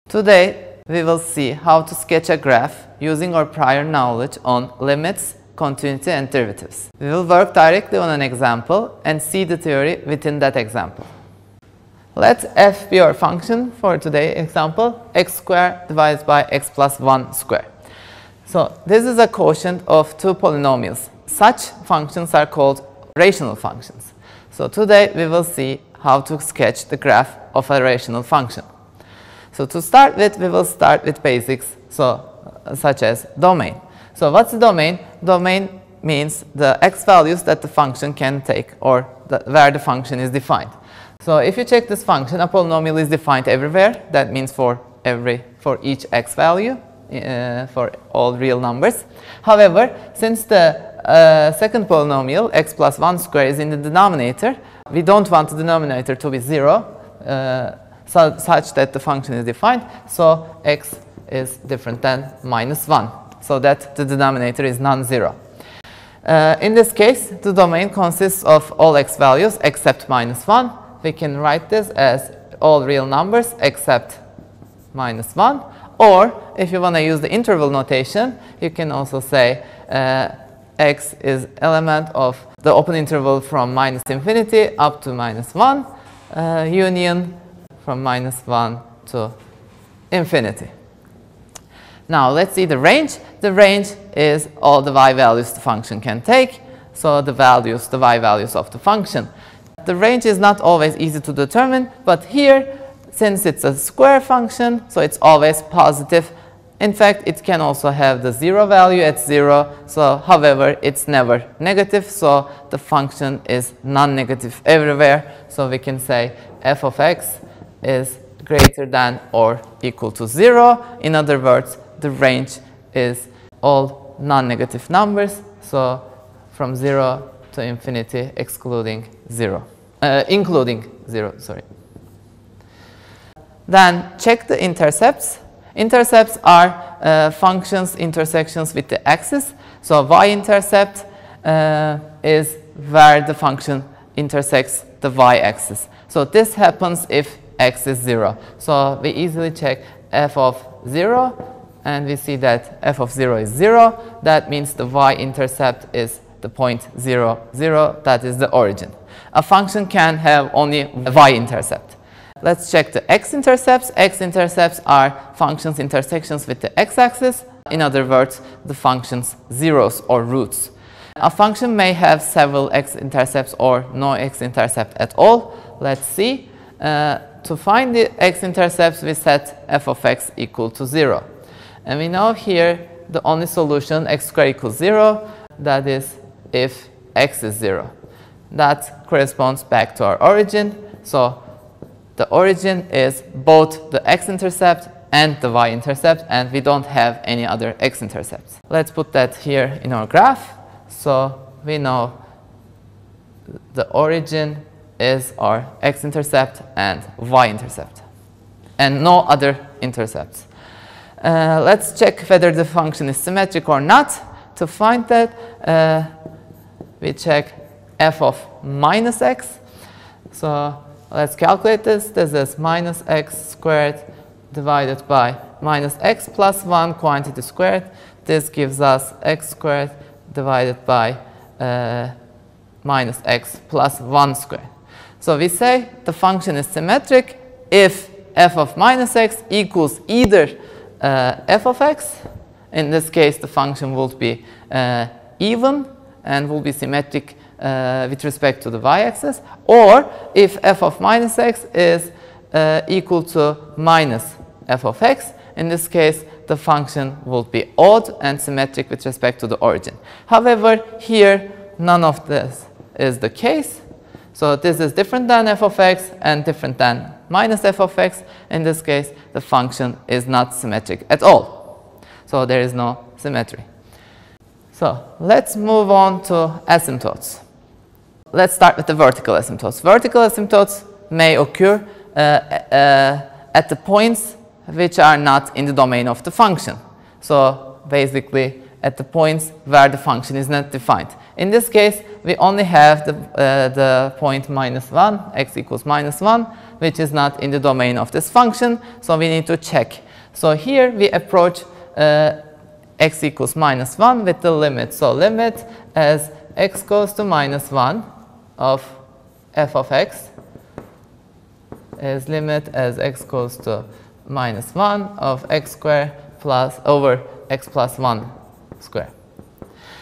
Today, we will see how to sketch a graph using our prior knowledge on limits, continuity and derivatives. We will work directly on an example and see the theory within that example. Let f be our function for today's example, x squared divided by x plus 1 squared. So this is a quotient of two polynomials. Such functions are called rational functions. So today we will see how to sketch the graph of a rational function. So to start with, we will start with basics, such as domain. So what's the domain? Domain means the x values that the function can take, or where the function is defined. So if you check this function, a polynomial is defined everywhere. That means for each x value, for all real numbers. However, since the second polynomial, x plus 1 squared, is in the denominator, we don't want the denominator to be 0. Such that the function is defined, so x is different than minus 1, so that the denominator is non-zero. In this case, the domain consists of all x values except minus 1. We can write this as all real numbers except minus 1, or if you want to use the interval notation, you can also say x is element of the open interval from minus infinity up to minus 1, union from minus 1 to infinity. Now let's see the range. The range is all the y values the function can take, so the y values of the function. The range is not always easy to determine, but here, since it's a square function, so it's always positive. In fact, it can also have the 0 value at 0, so however, it's never negative, so the function is non-negative everywhere. So we can say f of x is greater than or equal to 0. In other words, the range is all non-negative numbers, so from 0 to infinity including 0, sorry. Then check the intercepts. Intercepts are functions' intersections with the axis. So y-intercept is where the function intersects the y-axis. So this happens if x is 0. So we easily check f of 0, and we see that f of 0 is 0. That means the y-intercept is the point 0, 0. That is the origin. A function can have only a y-intercept. Let's check the x-intercepts. X-intercepts are functions' intersections with the x-axis. In other words, the function's zeros or roots. A function may have several x-intercepts or no x-intercept at all. Let's see. To find the x-intercepts, we set f of x equal to 0. And we know here the only solution, x squared equals 0, that is if x is 0. That corresponds back to our origin. So the origin is both the x-intercept and the y-intercept, and we don't have any other x-intercepts. Let's put that here in our graph. So we know the origin is our x-intercept and y-intercept, and no other intercepts. Let's check whether the function is symmetric or not. To find that, we check f of minus x. So let's calculate this. This is minus x squared divided by minus x plus 1 quantity squared. This gives us x squared divided by minus x plus 1 squared. So we say the function is symmetric if f of minus x equals either f of x. In this case, the function will be even and will be symmetric with respect to the y-axis, or if f of minus x is equal to minus f of x. In this case, the function will be odd and symmetric with respect to the origin. However, here none of this is the case. So this is different than f of x and different than minus f of x. In this case, the function is not symmetric at all. So there is no symmetry. So let's move on to asymptotes. Let's start with the vertical asymptotes. Vertical asymptotes may occur at the points which are not in the domain of the function. So basically at the points where the function is not defined. In this case, we only have the point minus 1, x equals minus 1. which is not in the domain of this function, so we need to check. So here we approach x equals minus 1 with the limit. So limit as x goes to minus 1 of f of x is limit as x goes to minus 1 of x squared plus over x plus 1 square.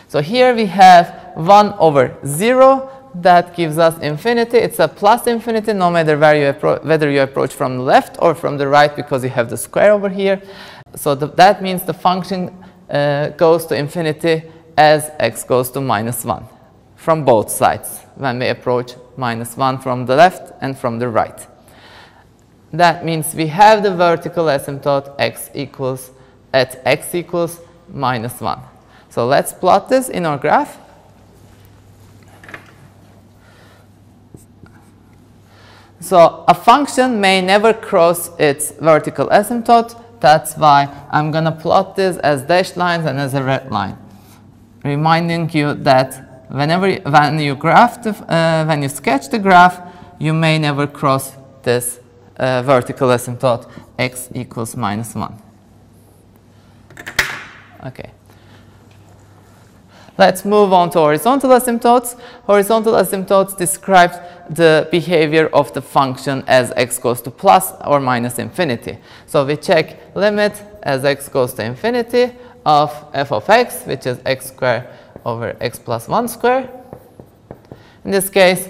So here we have 1 over 0. That gives us infinity. It's a plus infinity no matter whether you approach from the left or from the right, because you have the square over here. So that means the function goes to infinity as x goes to minus 1 from both sides when we approach minus 1 from the left and from the right. That means we have the vertical asymptote x equals minus 1. So let's plot this in our graph. So a function may never cross its vertical asymptote. That's why I'm going to plot this as dashed lines and as a red line, reminding you that when you sketch the graph, you may never cross this vertical asymptote x equals minus 1. Okay. Let's move on to horizontal asymptotes. Horizontal asymptotes describe the behavior of the function as x goes to plus or minus infinity. So we check limit as x goes to infinity of f of x, which is x squared over x plus 1 square. In this case,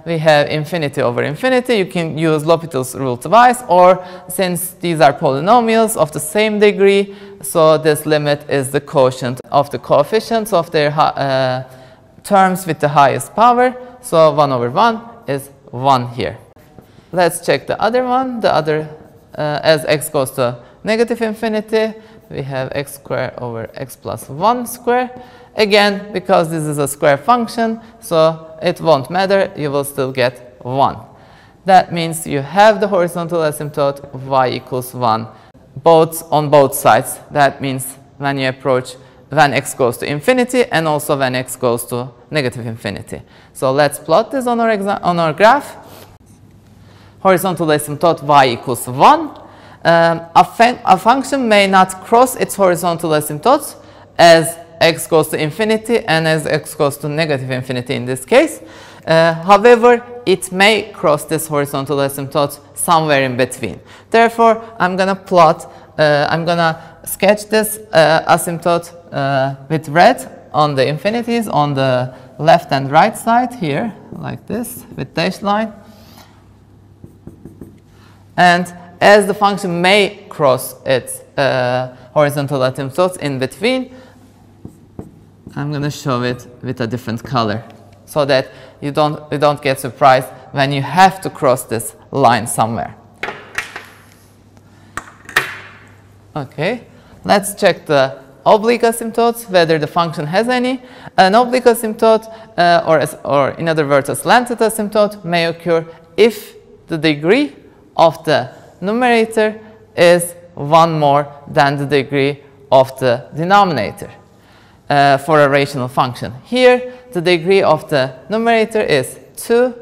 we have infinity over infinity. You can use L'Hopital's rule twice, or since these are polynomials of the same degree, so this limit is the quotient of the coefficients of their terms with the highest power. So 1 over 1 is 1 here. Let's check the other one. The other, as x goes to negative infinity, we have x squared over x plus 1 square. Again, because this is a square function, so it won't matter, you will still get 1. That means you have the horizontal asymptote y equals 1 on both sides. That means when x goes to infinity and also when x goes to negative infinity. So let's plot this on our graph. Horizontal asymptote y equals 1. A function may not cross its horizontal asymptotes as x goes to infinity and as x goes to negative infinity in this case. However, it may cross this horizontal asymptote somewhere in between. Therefore, I'm going to sketch this asymptote with red on the infinities on the left and right side here, like this, with dashed line. And as the function may cross its horizontal asymptotes in between, I'm going to show it with a different color so that you don't get surprised when you have to cross this line somewhere. Okay, let's check the oblique asymptotes, whether the function has any. An oblique asymptote, or in other words, a slanted asymptote, may occur if the degree of the numerator is 1 more than the degree of the denominator. For a rational function. Here, the degree of the numerator is 2.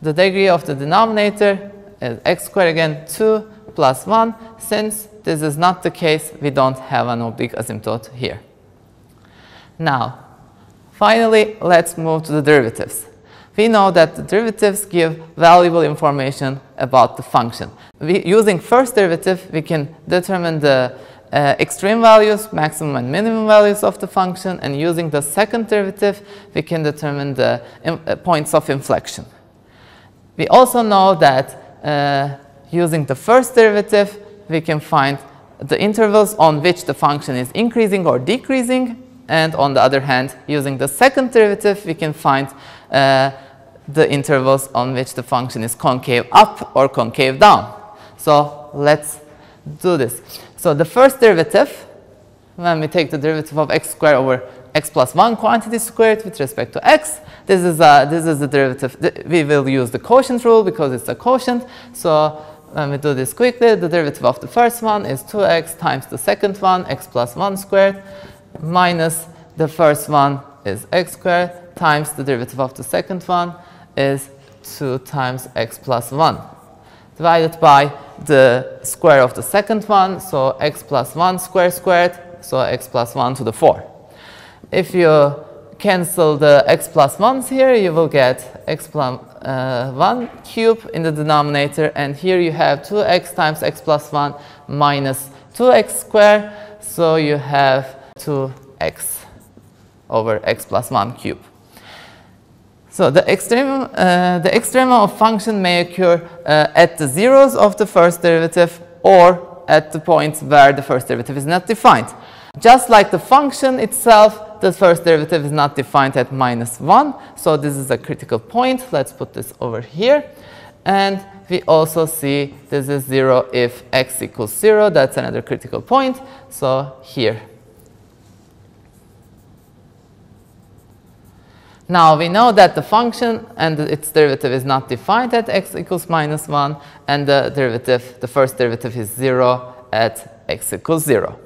The degree of the denominator is x squared, again 2 plus 1. Since this is not the case, we don't have an oblique asymptote here. Now, finally, let's move to the derivatives. We know that the derivatives give valuable information about the function. Using first derivative, we can determine the extreme values, maximum and minimum values of the function, and using the second derivative, we can determine the points of inflection. We also know that using the first derivative, we can find the intervals on which the function is increasing or decreasing, and on the other hand, using the second derivative, we can find the intervals on which the function is concave up or concave down. So let's do this. So the first derivative, when we take the derivative of x squared over x plus 1 quantity squared with respect to x, this is the derivative. We will use the quotient rule because it's a quotient. So when we do this quickly, the derivative of the first one is 2x times the second one, x plus 1 squared, minus the first one is x squared times the derivative of the second one is 2 times x plus 1 divided by the square of the second one, so x plus 1 squared, so x plus 1 to the 4. If you cancel the x plus 1s here, you will get x plus 1 cube in the denominator, and here you have 2x times x plus 1 minus 2x squared, so you have 2x over x plus 1 cube. So the extremum of function may occur at the zeros of the first derivative or at the points where the first derivative is not defined. Just like the function itself, the first derivative is not defined at minus 1. So this is a critical point. Let's put this over here. And we also see this is 0 if x equals 0. That's another critical point. So here. Now we know that the function and its derivative is not defined at x equals minus 1, and the first derivative is 0 at x equals 0.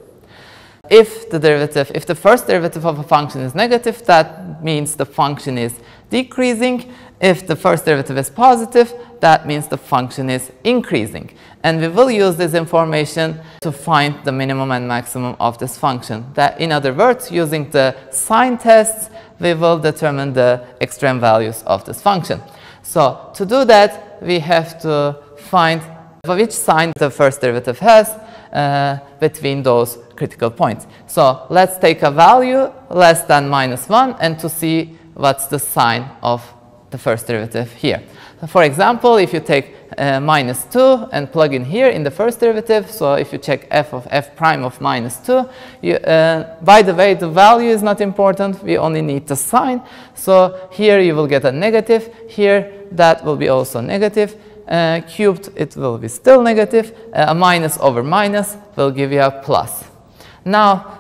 If the first derivative of a function is negative, that means the function is decreasing. If the first derivative is positive, that means the function is increasing. And we will use this information to find the minimum and maximum of this function. That, in other words, using the sign tests, we will determine the extreme values of this function. So to do that, we have to find which sign the first derivative has between those critical points. So let's take a value less than minus 1 and to see what's the sign of the first derivative here. So for example, if you take minus 2 and plug in here in the first derivative, so if you check f of f prime of minus 2, by the way, the value is not important, we only need the sign. So here you will get a negative, here that will be also negative, cubed it will be still negative, a minus over minus will give you a plus. Now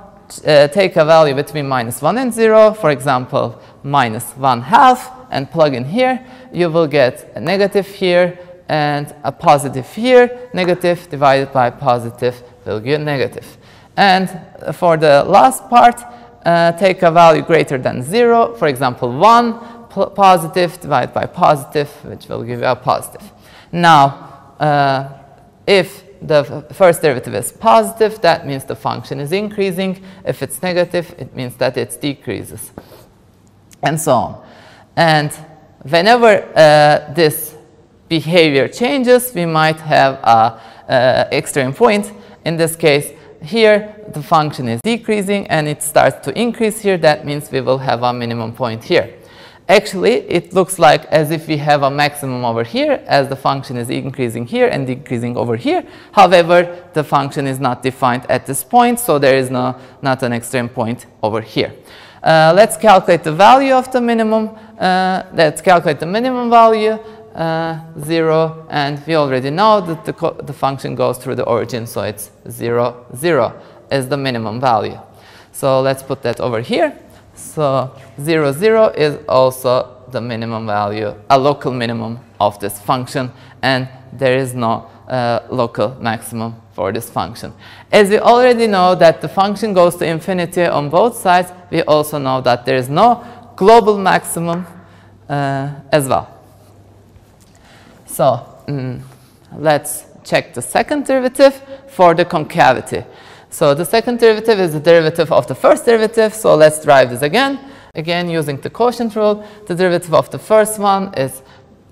take a value between minus 1 and 0, for example minus 1/2, and plug in here, you will get a negative here and a positive here. Negative divided by positive will give negative. And for the last part, take a value greater than 0, for example 1, positive divided by positive, which will give you a positive. Now, if the first derivative is positive, that means the function is increasing. If it's negative, it means that it decreases, and so on. And whenever this behavior changes, we might have an extreme point. In this case, here the function is decreasing and it starts to increase here. That means we will have a minimum point here. Actually, it looks like as if we have a maximum over here, as the function is increasing here and decreasing over here. However, the function is not defined at this point, so there is not an extreme point over here. Let's calculate the value of the minimum. Let's calculate the minimum value, 0, and we already know that the function goes through the origin, so it's 0, 0 is the minimum value. So let's put that over here. So 0, 0 is also the minimum value, a local minimum of this function, and there is no local maximum for this function. As we already know that the function goes to infinity on both sides, we also know that there is no global maximum as well. So let's check the second derivative for the concavity. So the second derivative is the derivative of the first derivative, so let's derive this again. Again, using the quotient rule, the derivative of the first one is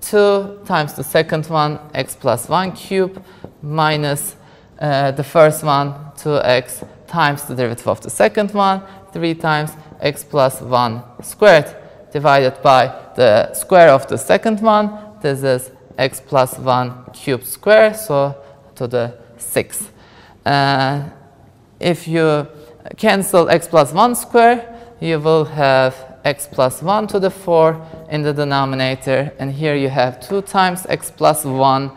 2 times the second one, x plus 1 cube, minus the first one, 2x, times the derivative of the second one, 3 times x plus 1 squared, divided by the square of the second one. This is x plus 1 cubed square, so to the 6th. If you cancel x plus 1 square, you will have x plus 1 to the 4 in the denominator, and here you have 2 times x plus 1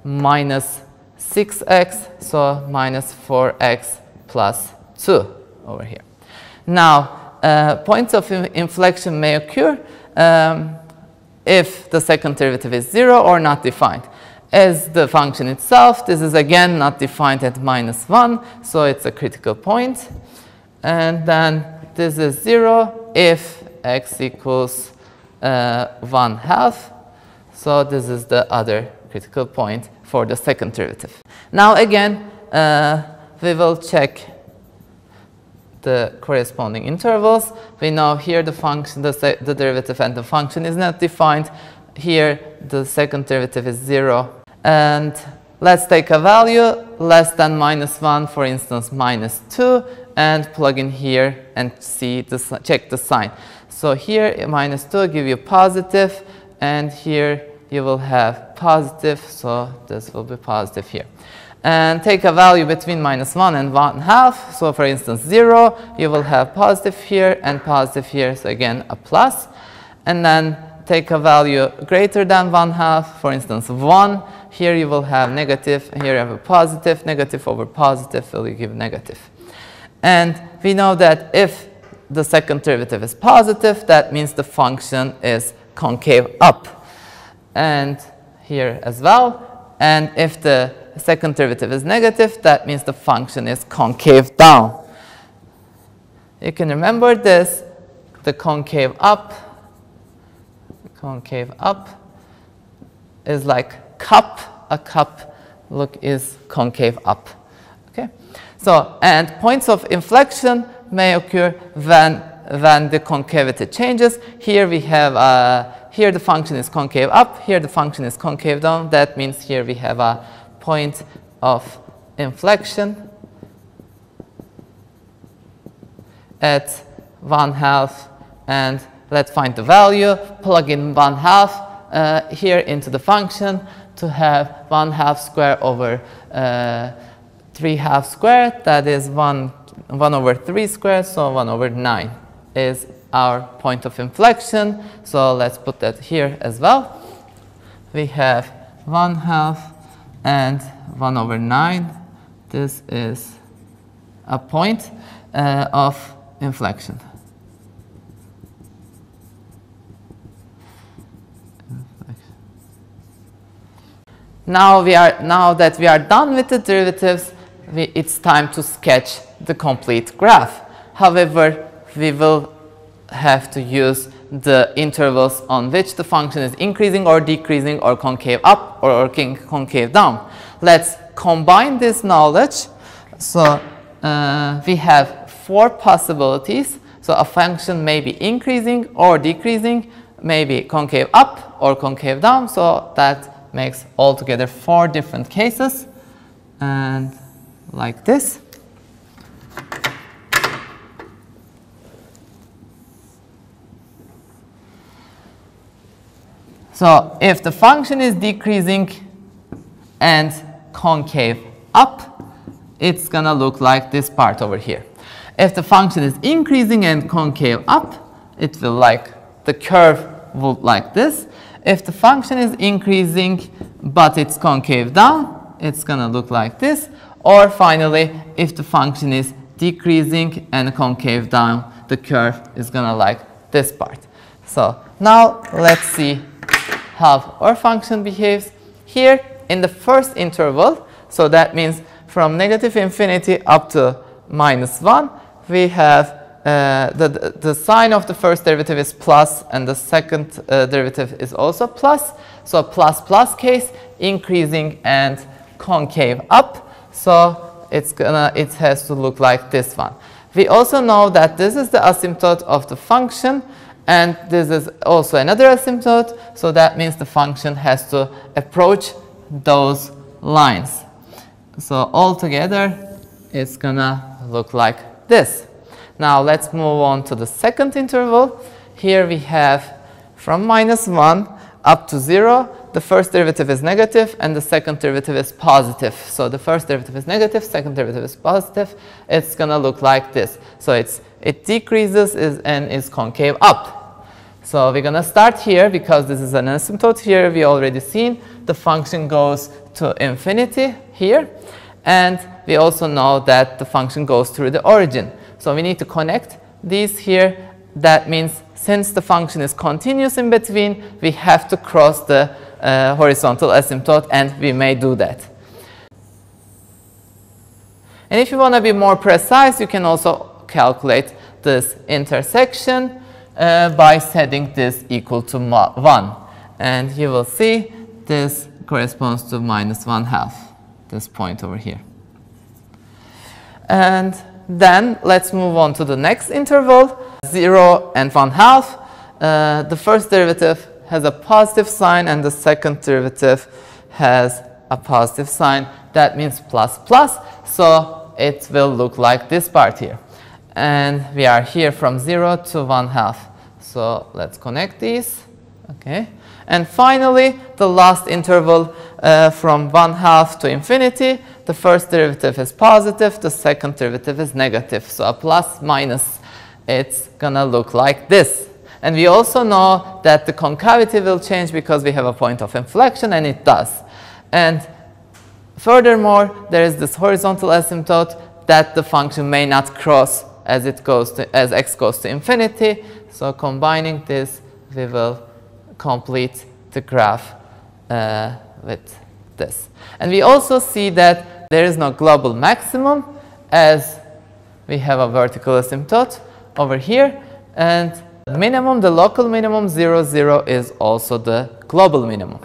minus 6x, so minus 4x plus 2 over here. Now, points of inflection may occur if the second derivative is 0 or not defined. As the function itself, this is again not defined at minus 1, so it's a critical point. And then this is 0 if x equals 1/2. So this is the other critical point for the second derivative. Now again, we will check the corresponding intervals. We know here the function, the derivative and the function is not defined. Here the second derivative is 0. And let's take a value less than -1, for instance -2, and plug in here and check the sign. So here -2 give you positive, and here you will have positive, so this will be positive here. And take a value between -1 and 1/2, so for instance 0, you will have positive here and positive here, so again a plus. And then take a value greater than 1/2, for instance 1, here you will have negative, here you have a positive, negative over positive will give negative. And we know that if the second derivative is positive, that means the function is concave up. And here as well. And if the second derivative is negative, that means the function is concave down. You can remember this, the concave up is like cup. A cup look is concave up. Okay. So, and points of inflection may occur when the concavity changes. Here we have here the function is concave up, here the function is concave down. That means here we have a point of inflection at 1/2, and let's find the value, plug in 1/2 here into the function to have 1/2 square over 3/2 squared, that is 1 over 3 squared, so 1 over 9 is our point of inflection. So let's put that here as well. We have 1/2 and 1 over 9. This is a point of inflection. Now that we are done with the derivatives, it's time to sketch the complete graph. However, we will have to use the intervals on which the function is increasing or decreasing or concave up or concave down. Let's combine this knowledge. So we have 4 possibilities. So a function may be increasing or decreasing, maybe concave up or concave down. So that makes altogether 4 different cases, and like this. So if the function is decreasing and concave up, it's gonna look like this part over here. If the function is increasing and concave up, it will like the curve would like this. If the function is increasing but it's concave down, it's gonna look like this. Or finally, if the function is decreasing and concave down, the curve is gonna like this part. So now let's see how our function behaves. Here in the first interval, so that means from -infinity up to -1, we have the sign of the first derivative is plus, and the second derivative is also plus. So plus case, increasing and concave up. So it has to look like this one. We also know that this is the asymptote of the function, and this is also another asymptote. So that means the function has to approach those lines. So altogether, it's gonna look like this. Now let's move on to the second interval. Here we have from -1 up to 0. The first derivative is negative and the second derivative is positive. So the first derivative is negative, second derivative is positive. It's gonna look like this. So it decreases and is concave up. So we're gonna start here because this is an asymptote. Here we already seen the function goes to infinity here, and we also know that the function goes through the origin. So we need to connect these here. That means since the function is continuous in between, we have to cross the horizontal asymptote, and we may do that. And if you want to be more precise, you can also calculate this intersection. by setting this equal to 1. And you will see this corresponds to -1/2, this point over here. And then let's move on to the next interval, 0 and 1/2. The first derivative has a positive sign and the second derivative has a positive sign. That means plus plus, so it will look like this part here. And we are here from 0 to 1/2. So let's connect these. Okay. And finally, the last interval from 1/2 to infinity. The first derivative is positive, the second derivative is negative. So a plus minus, it's gonna look like this. And we also know that the concavity will change because we have a point of inflection, and it does. And furthermore, there is this horizontal asymptote that the function may not cross as x goes to infinity. So combining this, we will complete the graph with this. And we also see that there is no global maximum as we have a vertical asymptote over here. And minimum, the local minimum 0, 0 is also the global minimum.